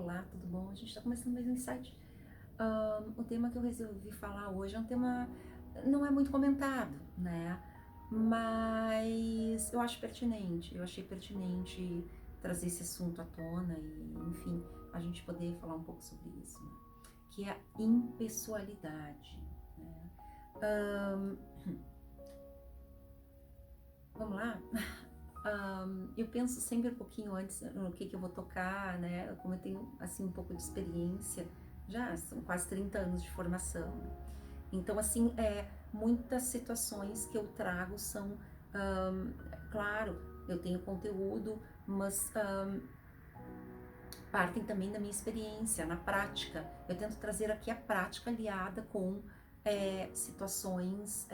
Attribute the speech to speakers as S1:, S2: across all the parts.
S1: Olá, tudo bom? A gente está começando mais um insight. O tema que eu resolvi falar hoje é um tema não é muito comentado, né? Mas eu acho pertinente. Eu achei pertinente trazer esse assunto à tona e, enfim, a gente poder falar um pouco sobre isso, né? Que é a impessoalidade, né? Vamos lá? Eu penso sempre um pouquinho antes no que eu vou tocar, né? Como eu tenho, assim, um pouco de experiência, já são quase 30 anos de formação. Então, assim, muitas situações que eu trago são, claro, eu tenho conteúdo, mas partem também da minha experiência, na prática. Eu tento trazer aqui a prática aliada com situações,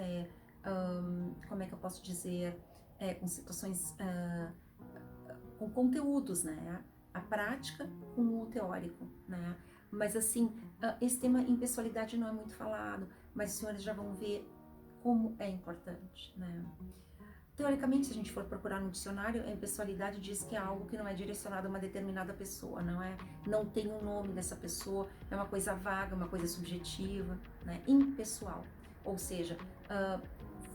S1: como é que eu posso dizer, com situações, com conteúdos, né? A prática com o teórico, né? Mas assim, esse tema impessoalidade não é muito falado, mas os senhores já vão ver como é importante, né? Teoricamente, se a gente for procurar no dicionário, a impessoalidade diz que é algo que não é direcionado a uma determinada pessoa, não tem um nome dessa pessoa, é uma coisa vaga, uma coisa subjetiva, né? Impessoal, ou seja,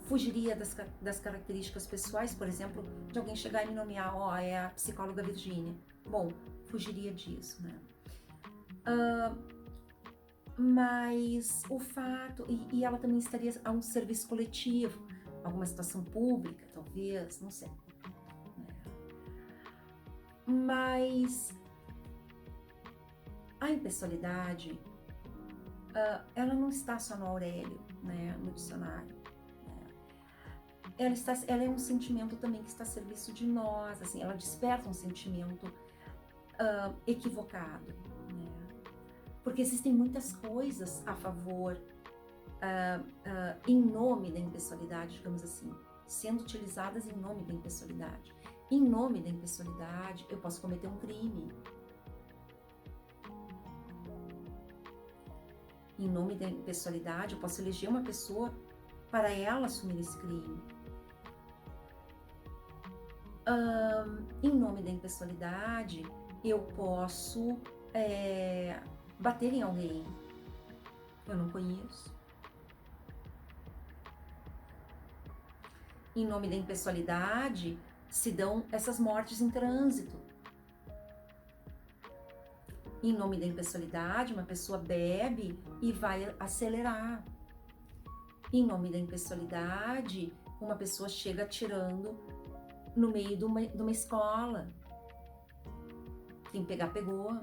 S1: fugiria das características pessoais, por exemplo, de alguém chegar e me nomear, é a psicóloga Virgínia. Bom, fugiria disso, né? Mas o fato, e ela também estaria a um serviço coletivo, alguma situação pública, talvez, não sei. Né? Mas a impessoalidade, ela não está só no Aurélio, né, no dicionário. Ela é um sentimento também que está a serviço de nós, assim, ela desperta um sentimento equivocado, né? Porque existem muitas coisas a favor, em nome da impessoalidade, digamos assim, sendo utilizadas em nome da impessoalidade. Em nome da impessoalidade, eu posso cometer um crime. Em nome da impessoalidade, eu posso eleger uma pessoa para ela assumir esse crime. Em nome da impessoalidade, eu posso bater em alguém que eu não conheço. Em nome da impessoalidade, se dão essas mortes em trânsito. Em nome da impessoalidade, uma pessoa bebe e vai acelerar. Em nome da impessoalidade, uma pessoa chega atirando no meio de uma escola. Quem pegar, pegou.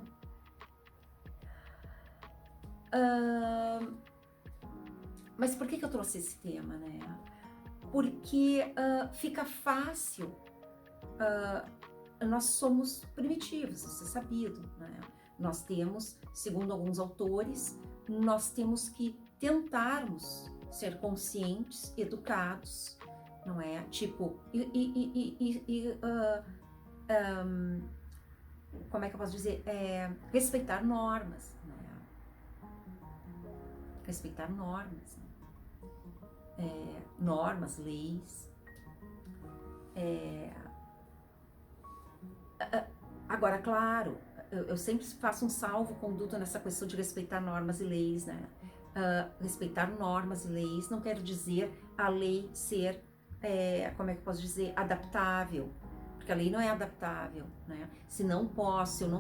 S1: Mas por que eu trouxe esse tema, né? Porque fica fácil. Nós somos primitivos, isso é sabido, né? Nós temos, segundo alguns autores, nós temos que tentarmos ser conscientes, educados, não é? Tipo, como é que eu posso dizer? Respeitar normas, né? Respeitar normas, né? Normas, leis. Agora, claro, eu sempre faço um salvo-conduto nessa questão de respeitar normas e leis, né? Respeitar normas e leis não quer dizer a lei ser, como é que eu posso dizer, adaptável, porque a lei não é adaptável, né? Se eu não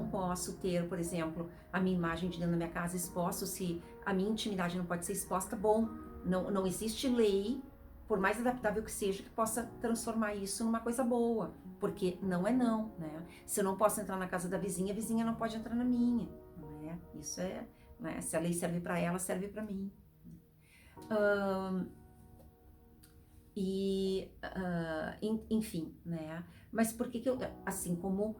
S1: posso ter, por exemplo, a minha imagem de dentro da minha casa exposta, se a minha intimidade não pode ser exposta, bom, não existe lei, por mais adaptável que seja, que possa transformar isso numa coisa boa, porque não é não, né? Se eu não posso entrar na casa da vizinha, a vizinha não pode entrar na minha, não é? Isso é, né? Se a lei serve para ela, serve para mim. Enfim, né? Mas por que eu, assim como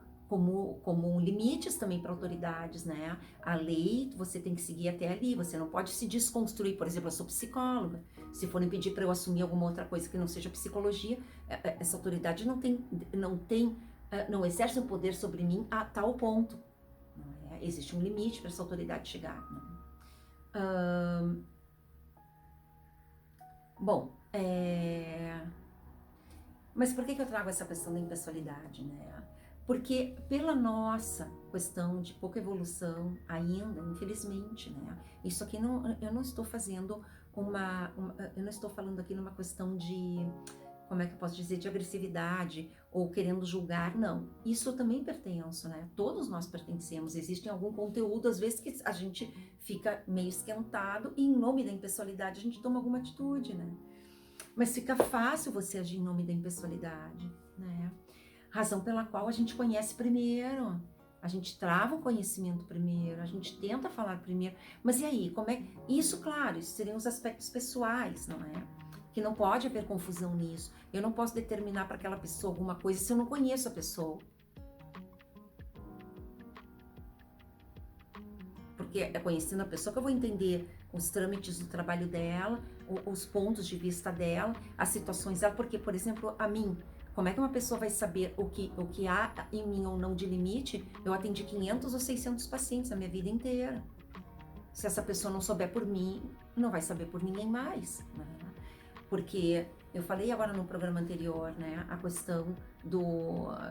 S1: limites também para autoridades, né? A lei você tem que seguir até ali, você não pode se desconstruir. Por exemplo, eu sou psicóloga, se forem pedir para eu assumir alguma outra coisa que não seja psicologia, essa autoridade não exerce um poder sobre mim a tal ponto. Não é? Existe um limite para essa autoridade chegar. Né? Bom, mas por que eu trago essa questão da impessoalidade, né? Porque pela nossa questão de pouca evolução ainda, infelizmente, né? Isso aqui não, eu não estou fazendo eu não estou falando aqui numa questão de, como é que eu posso dizer, de agressividade ou querendo julgar, não. Isso eu também pertenço, né? Todos nós pertencemos. Existe algum conteúdo, às vezes, que a gente fica meio esquentado e, em nome da impessoalidade, a gente toma alguma atitude, né? Mas fica fácil você agir em nome da impessoalidade, né? Razão pela qual a gente conhece primeiro. A gente trava o conhecimento primeiro, a gente tenta falar primeiro. Mas e aí, como é? Isso, claro, isso seriam os aspectos pessoais, não é? Que não pode haver confusão nisso. Eu não posso determinar para aquela pessoa alguma coisa se eu não conheço a pessoa. Porque é conhecendo a pessoa que eu vou entender os trâmites do trabalho dela, os pontos de vista dela, as situações dela. Porque, por exemplo, a mim, como é que uma pessoa vai saber o que há em mim ou não de limite? Eu atendi 500 ou 600 pacientes a minha vida inteira. Se essa pessoa não souber por mim, não vai saber por ninguém mais, né? Porque eu falei agora no programa anterior, né, a questão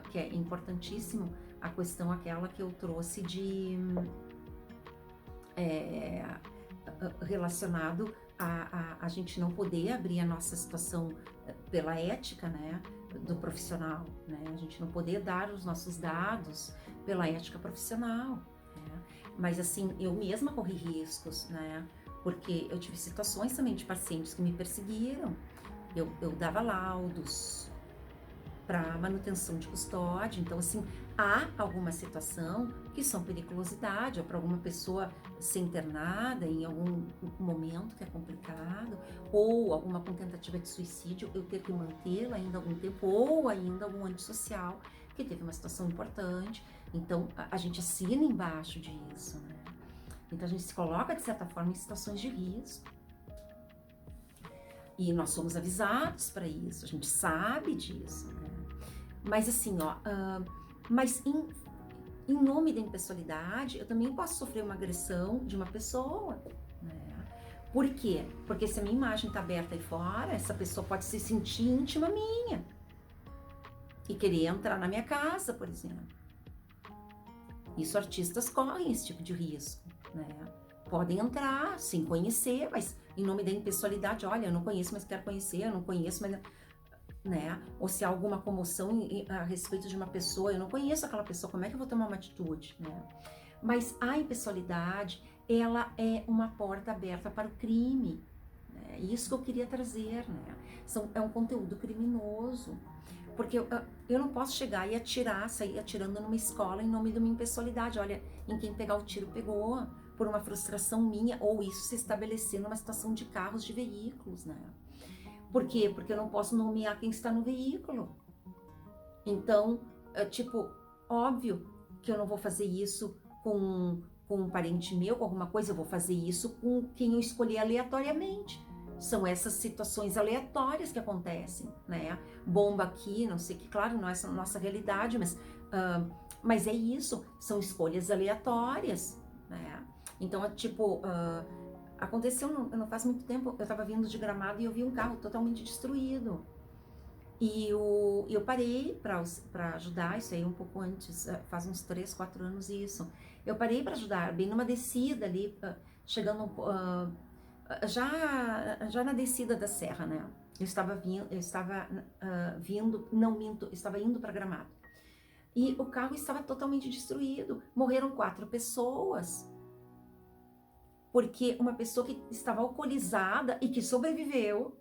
S1: que é importantíssimo, a questão aquela que eu trouxe de relacionado a gente não poder abrir a nossa situação pela ética, né, do profissional, né, a gente não poder dar os nossos dados pela ética profissional, né, mas assim, eu mesma corri riscos, né, porque eu tive situações também de pacientes que me perseguiram, eu dava laudos para manutenção de custódia, então assim, há alguma situação que são periculosidade, ou para alguma pessoa ser internada em algum momento que é complicado, ou alguma com tentativa de suicídio, eu ter que mantê-la ainda algum tempo, ou ainda algum antissocial, que teve uma situação importante, então a gente assina embaixo disso, né? Então a gente se coloca, de certa forma, em situações de risco. E nós somos avisados para isso, a gente sabe disso, né? Mas assim, ó, mas em nome da impessoalidade, eu também posso sofrer uma agressão de uma pessoa, né? Por quê? Porque se a minha imagem está aberta aí fora, essa pessoa pode se sentir íntima minha e querer entrar na minha casa, por exemplo. Isso, artistas correm esse tipo de risco, né? Podem entrar sem conhecer, mas em nome da impessoalidade, olha, eu não conheço, mas quero conhecer, eu não conheço, mas... né? Ou se há alguma comoção a respeito de uma pessoa, eu não conheço aquela pessoa, como é que eu vou tomar uma atitude, né? Mas a impessoalidade, ela é uma porta aberta para o crime, né? Isso que eu queria trazer, né? É um conteúdo criminoso, porque eu não posso chegar e sair atirando numa escola em nome de uma impessoalidade. Olha, em quem pegar o tiro pegou, por uma frustração minha, ou isso se estabelecer numa situação de carros, de veículos, né? Por quê? Porque eu não posso nomear quem está no veículo. Então, tipo, óbvio que eu não vou fazer isso com um parente meu, com alguma coisa, eu vou fazer isso com quem eu escolhi aleatoriamente. São essas situações aleatórias que acontecem, né? Bomba aqui, não sei o que, claro, não é essa a nossa realidade, mas é isso, são escolhas aleatórias, né? Então, é tipo... aconteceu não faz muito tempo, eu estava vindo de Gramado e eu vi um carro totalmente destruído. E eu parei para ajudar, isso aí um pouco antes, faz uns 3, 4 anos isso. Eu parei para ajudar, bem numa descida ali, chegando, já na descida da serra, né? Eu estava vindo, não minto, eu estava indo para Gramado. E o carro estava totalmente destruído, morreram 4 pessoas. Porque uma pessoa que estava alcoolizada e que sobreviveu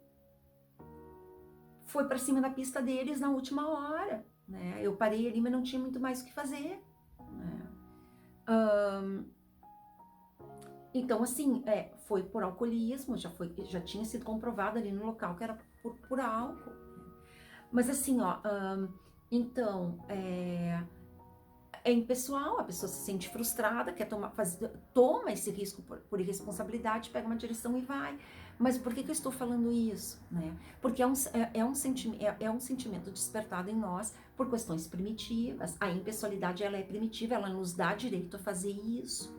S1: foi para cima da pista deles na última hora, né? Eu parei ali, mas não tinha muito mais o que fazer, né? Então, assim, foi por alcoolismo, já tinha sido comprovado ali no local que era por álcool. Mas assim, ó, então, é impessoal, a pessoa se sente frustrada, toma esse risco por irresponsabilidade, pega uma direção e vai. Mas por que eu estou falando isso, né? Porque é um sentimento despertado em nós por questões primitivas. A impessoalidade, ela é primitiva, ela nos dá direito a fazer isso,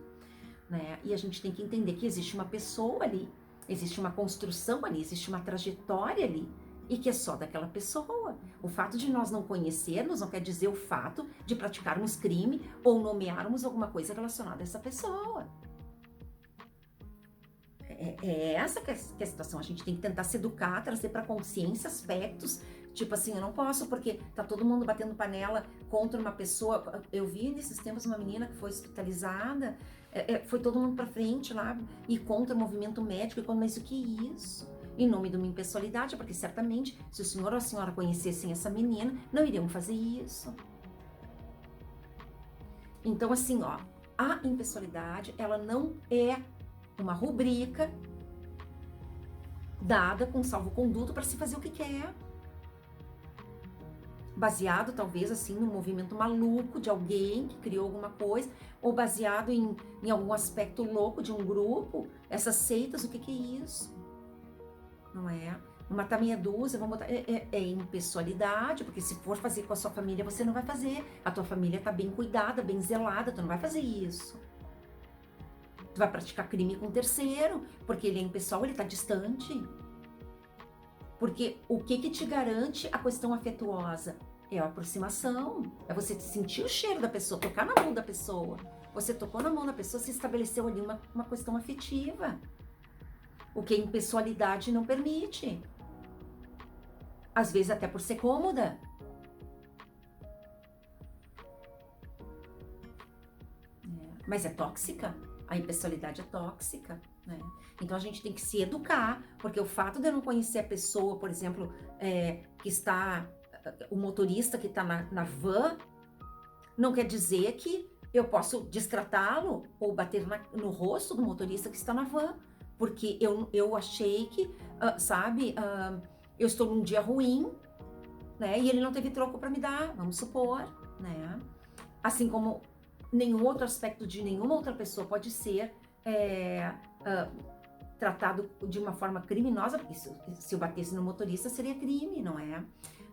S1: né? E a gente tem que entender que existe uma pessoa ali, existe uma construção ali, existe uma trajetória ali, e que é só daquela pessoa. O fato de nós não conhecermos não quer dizer o fato de praticarmos crime ou nomearmos alguma coisa relacionada a essa pessoa. É essa que é a situação. A gente tem que tentar se educar, trazer para consciência aspectos, tipo assim, eu não posso porque tá todo mundo batendo panela contra uma pessoa. Eu vi nesses tempos uma menina que foi hospitalizada, foi todo mundo para frente lá e contra o movimento médico, mas o que é isso? Em nome de uma impessoalidade, porque certamente, se o senhor ou a senhora conhecessem essa menina, não iriam fazer isso. Então, assim, ó, a impessoalidade, ela não é uma rubrica dada com salvo-conduto para se fazer o que quer. Baseado, talvez, assim, num movimento maluco de alguém que criou alguma coisa, ou baseado em algum aspecto louco de um grupo. Essas seitas, o que é isso? Não é? Matar meia dúzia, vamos botar... É impessoalidade, porque se for fazer com a sua família, você não vai fazer. A tua família tá bem cuidada, bem zelada, tu não vai fazer isso. Tu vai praticar crime com o terceiro, porque ele é impessoal, ele tá distante. Porque o que te garante a questão afetuosa? É a aproximação, é você sentir o cheiro da pessoa, tocar na mão da pessoa. Você tocou na mão da pessoa, se estabeleceu ali uma questão afetiva. O que a impessoalidade não permite. Às vezes até por ser cômoda. Mas é tóxica. A impessoalidade é tóxica, né? Então a gente tem que se educar, porque o fato de eu não conhecer a pessoa, por exemplo, que está, o motorista que está na van, não quer dizer que eu posso destratá-lo ou bater no rosto do motorista que está na van, porque eu achei que, eu estou num dia ruim, né? E ele não teve troco para me dar, vamos supor, né? Assim como nenhum outro aspecto de nenhuma outra pessoa pode ser tratado de uma forma criminosa, porque se eu batesse no motorista seria crime, não é?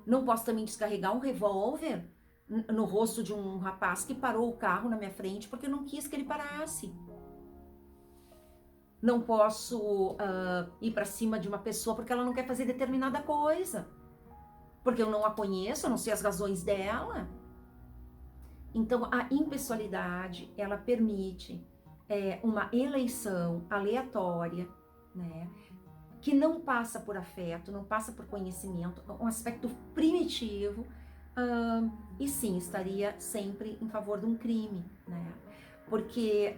S1: Não posso também descarregar um revólver no rosto de um rapaz que parou o carro na minha frente porque eu não quis que ele parasse. Não posso ir para cima de uma pessoa porque ela não quer fazer determinada coisa, porque eu não a conheço, eu não sei as razões dela. Então, a impessoalidade, ela permite uma eleição aleatória, né, que não passa por afeto, não passa por conhecimento, um aspecto primitivo, e sim, estaria sempre em favor de um crime, né, porque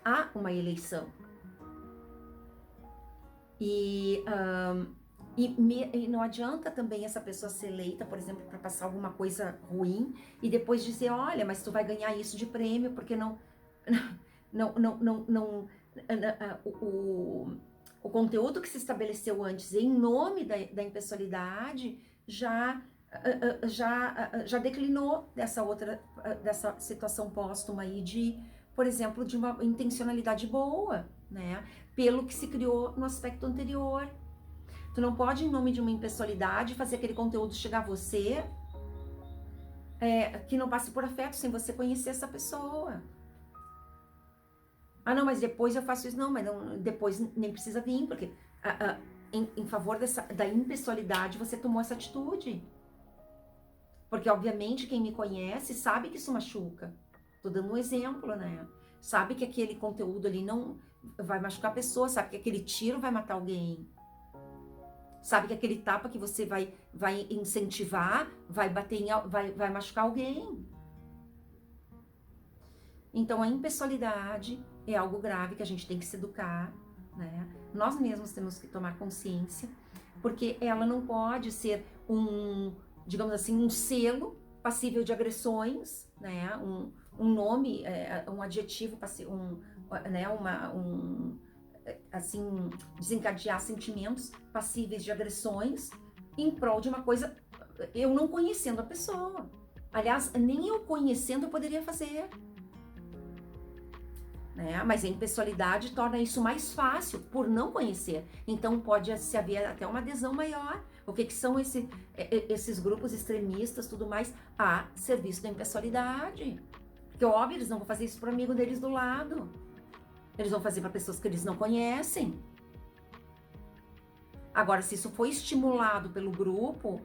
S1: há uma eleição. E não adianta também essa pessoa ser eleita, por exemplo, para passar alguma coisa ruim e depois dizer, olha, mas tu vai ganhar isso de prêmio porque o conteúdo que se estabeleceu antes em nome da impessoalidade já declinou dessa situação póstuma aí de, por exemplo, de uma intencionalidade boa, né? Pelo que se criou no aspecto anterior. Tu não pode, em nome de uma impessoalidade, fazer aquele conteúdo chegar a você que não passe por afeto, sem você conhecer essa pessoa. Ah, não, mas depois eu faço isso. Não, mas não, depois nem precisa vir, porque em favor da impessoalidade você tomou essa atitude. Porque, obviamente, quem me conhece sabe que isso machuca. Tô dando um exemplo, né? Sabe que aquele conteúdo ali não vai machucar a pessoa, sabe que aquele tiro vai matar alguém. Sabe que aquele tapa que você vai incentivar, vai bater vai machucar alguém. Então, a impessoalidade é algo grave que a gente tem que se educar, né? Nós mesmos temos que tomar consciência, porque ela não pode ser digamos assim, um selo passível de agressões, né? Um nome, um adjetivo, né? Assim, desencadear sentimentos passíveis de agressões em prol de uma coisa, eu não conhecendo a pessoa. Aliás, nem eu conhecendo eu poderia fazer. Né? Mas a impessoalidade torna isso mais fácil por não conhecer. Então pode se haver até uma adesão maior. O que são esses grupos extremistas, tudo mais, a serviço da impessoalidade? Porque, óbvio, eles não vão fazer isso para o amigo deles do lado. Eles vão fazer para pessoas que eles não conhecem. Agora, se isso foi estimulado pelo grupo,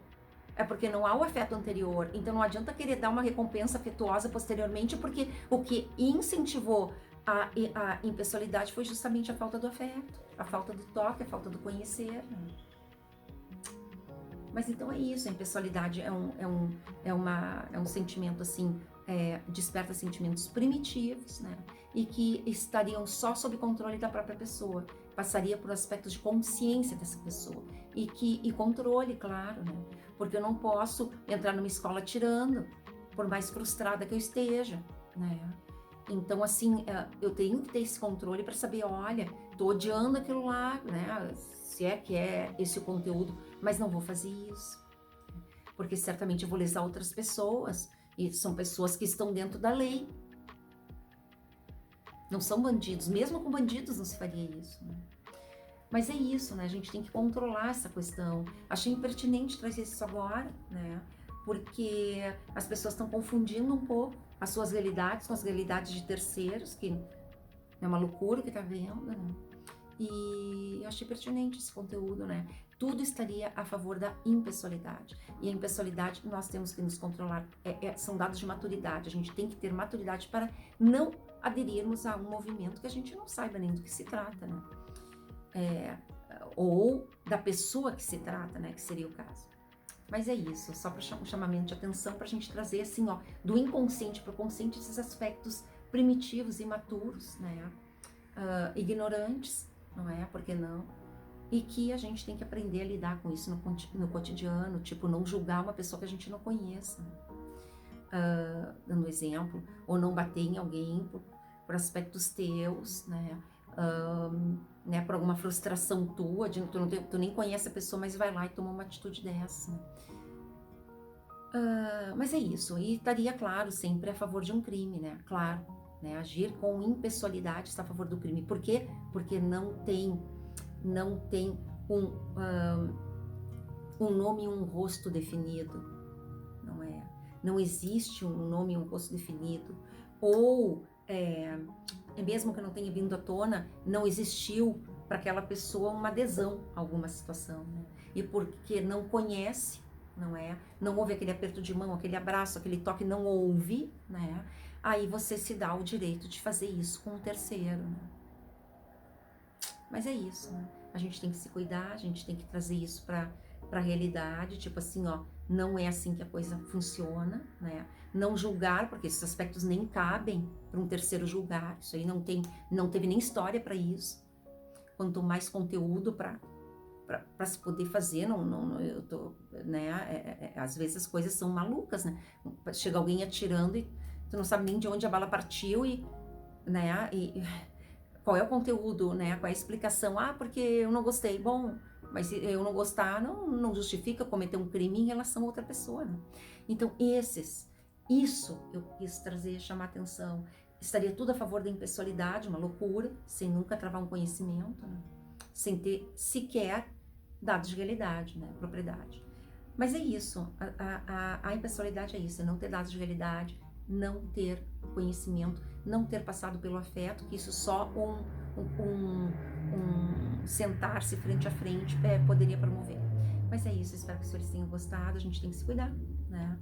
S1: é porque não há o afeto anterior. Então não adianta querer dar uma recompensa afetuosa posteriormente, porque o que incentivou a impessoalidade foi justamente a falta do afeto, a falta do toque, a falta do conhecer. Né? Mas então é isso, a impessoalidade é um sentimento assim, desperta sentimentos primitivos, né? E que estariam só sob controle da própria pessoa, passaria por aspectos de consciência dessa pessoa e controle, claro, né? Porque eu não posso entrar numa escola tirando, por mais frustrada que eu esteja, né? Então, assim, eu tenho que ter esse controle para saber, olha, tô odiando aquilo lá, né? Se é que é esse o conteúdo, mas não vou fazer isso. Porque certamente eu vou lesar outras pessoas, e são pessoas que estão dentro da lei. Não são bandidos, mesmo com bandidos não se faria isso, né? Mas é isso, né? A gente tem que controlar essa questão. Achei impertinente trazer isso agora, né? Porque as pessoas estão confundindo um pouco as suas realidades com as realidades de terceiros, que é uma loucura que tá vendo, né? E eu achei pertinente esse conteúdo, né? Tudo estaria a favor da impessoalidade. E a impessoalidade, nós temos que nos controlar. São dados de maturidade. A gente tem que ter maturidade para não aderirmos a um movimento que a gente não saiba nem do que se trata, né? Ou da pessoa que se trata, né? Que seria o caso. Mas é isso, só para um chamamento de atenção para a gente trazer assim, ó, do inconsciente para o consciente esses aspectos primitivos, imaturos, né? Ignorantes, não é? Por que não? E que a gente tem que aprender a lidar com isso no cotidiano, tipo, não julgar uma pessoa que a gente não conheça, dando exemplo, ou não bater em alguém por aspectos teus, né? Né, por alguma frustração tua, tu nem conhece a pessoa, mas vai lá e toma uma atitude dessa. Mas é isso, e estaria, claro, sempre a favor de um crime, né? Claro, né? Agir com impessoalidade está a favor do crime. Por quê? Porque não tem um nome e um rosto definido, não é? Não existe um nome e um rosto definido. Ou, mesmo que não tenha vindo à tona, não existiu para aquela pessoa uma adesão a alguma situação, né? E porque não conhece, não é? Não houve aquele aperto de mão, aquele abraço, aquele toque, não houve, né? Aí você se dá o direito de fazer isso com um terceiro, né? Mas é isso, né? A gente tem que se cuidar, a gente tem que trazer isso para a realidade, tipo assim, ó, não é assim que a coisa funciona, né? Não julgar, porque esses aspectos nem cabem para um terceiro julgar, isso aí não teve nem história para isso. Quanto mais conteúdo para se poder fazer, eu tô, né? Às vezes as coisas são malucas, né? Chega alguém atirando e tu não sabe nem de onde a bala partiu né? Qual é o conteúdo, né? Qual é a explicação? Porque eu não gostei. Bom, mas eu não gostar não justifica cometer um crime em relação a outra pessoa, né? Então, isso eu quis trazer, chamar atenção. Estaria tudo a favor da impessoalidade, uma loucura, sem nunca travar um conhecimento, né? Sem ter sequer dados de realidade, né? Propriedade. Mas é isso, a impessoalidade é isso, é não ter dados de realidade, não ter conhecimento, não ter passado pelo afeto, que isso só um sentar-se frente a frente poderia promover. Mas é isso, espero que os senhores tenham gostado, a gente tem que se cuidar, né?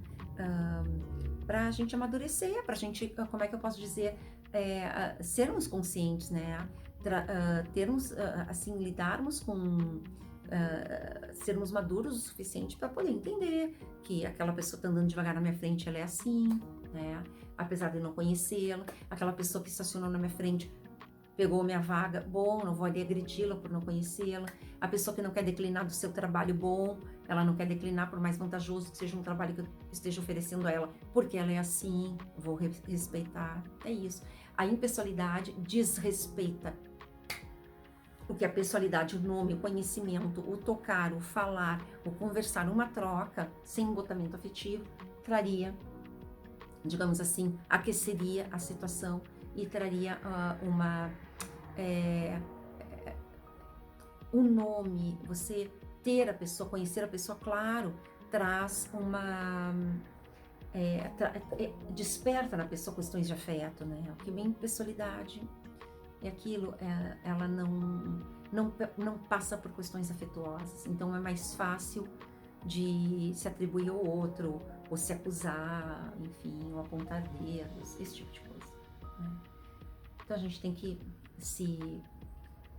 S1: Pra gente amadurecer, pra gente, como é que eu posso dizer, sermos conscientes, né? Termos, assim, lidarmos com... sermos maduros o suficiente para poder entender que aquela pessoa está andando devagar na minha frente, ela é assim, né? Apesar de não conhecê-la, aquela pessoa que estacionou na minha frente pegou minha vaga, bom, não vou ali agredi-la por não conhecê-la. A pessoa que não quer declinar do seu trabalho, bom, ela não quer declinar por mais vantajoso que seja um trabalho que eu esteja oferecendo a ela, porque ela é assim, vou respeitar. É isso. A impessoalidade desrespeita o que a pessoalidade, o nome, o conhecimento, o tocar, o falar, o conversar, uma troca sem embotamento afetivo, traria, digamos assim, aqueceria a situação e traria um nome, você ter a pessoa, conhecer a pessoa, claro, traz desperta na pessoa questões de afeto, né? O que vem pessoalidade é aquilo, ela não passa por questões afetuosas. Então é mais fácil de se atribuir ao outro, ou se acusar, enfim, ou apontar dedos, esse tipo de coisa, né? Então a gente tem que se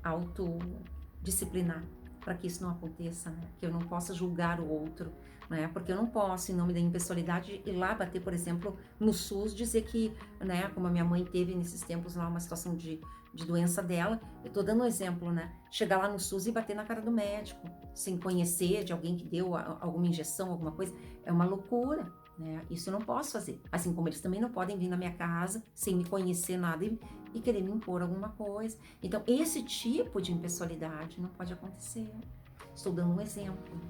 S1: autodisciplinar para que isso não aconteça, né? Que eu não possa julgar o outro, né? Porque eu não posso, em nome da impessoalidade, ir lá bater, por exemplo, no SUS, dizer que, né, como a minha mãe teve nesses tempos lá uma situação de doença dela, eu tô dando um exemplo, né? Chegar lá no SUS e bater na cara do médico, sem conhecer, de alguém que deu alguma injeção, alguma coisa, é uma loucura, né? Isso eu não posso fazer. Assim como eles também não podem vir na minha casa sem me conhecer nada e querer me impor alguma coisa. Então, esse tipo de impessoalidade não pode acontecer. Estou dando um exemplo.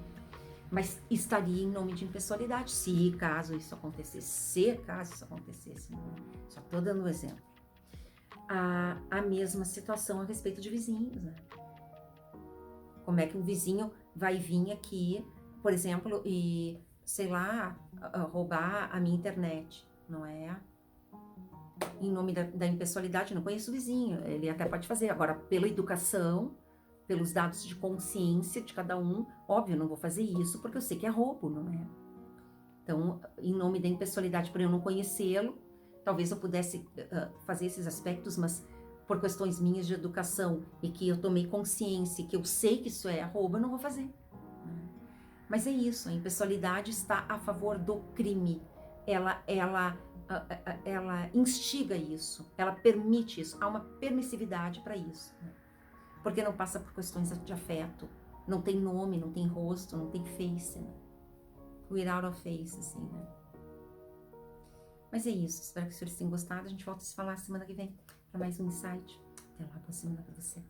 S1: Mas estaria em nome de impessoalidade, se caso isso acontecesse. Né? Só estou dando um exemplo. A mesma situação a respeito de vizinhos, né? Como é que um vizinho vai vir aqui, por exemplo, e, sei lá, roubar a minha internet, não é? Em nome da impessoalidade, eu não conheço o vizinho, ele até pode fazer. Agora, pela educação, pelos dados de consciência de cada um, óbvio, eu não vou fazer isso porque eu sei que é roubo, não é? Então, em nome da impessoalidade, por eu não conhecê-lo, talvez eu pudesse fazer esses aspectos, mas por questões minhas de educação e que eu tomei consciência, que eu sei que isso é roubo, eu não vou fazer. Mas é isso, a impessoalidade está a favor do crime. Ela instiga isso, ela permite isso, há uma permissividade para isso, né? Porque não passa por questões de afeto, não tem nome, não tem rosto, não tem face, né? Without a face, assim, né? Mas é isso, espero que os senhores tenham gostado, a gente volta a se falar semana que vem para mais um insight. Até lá, boa semana para você.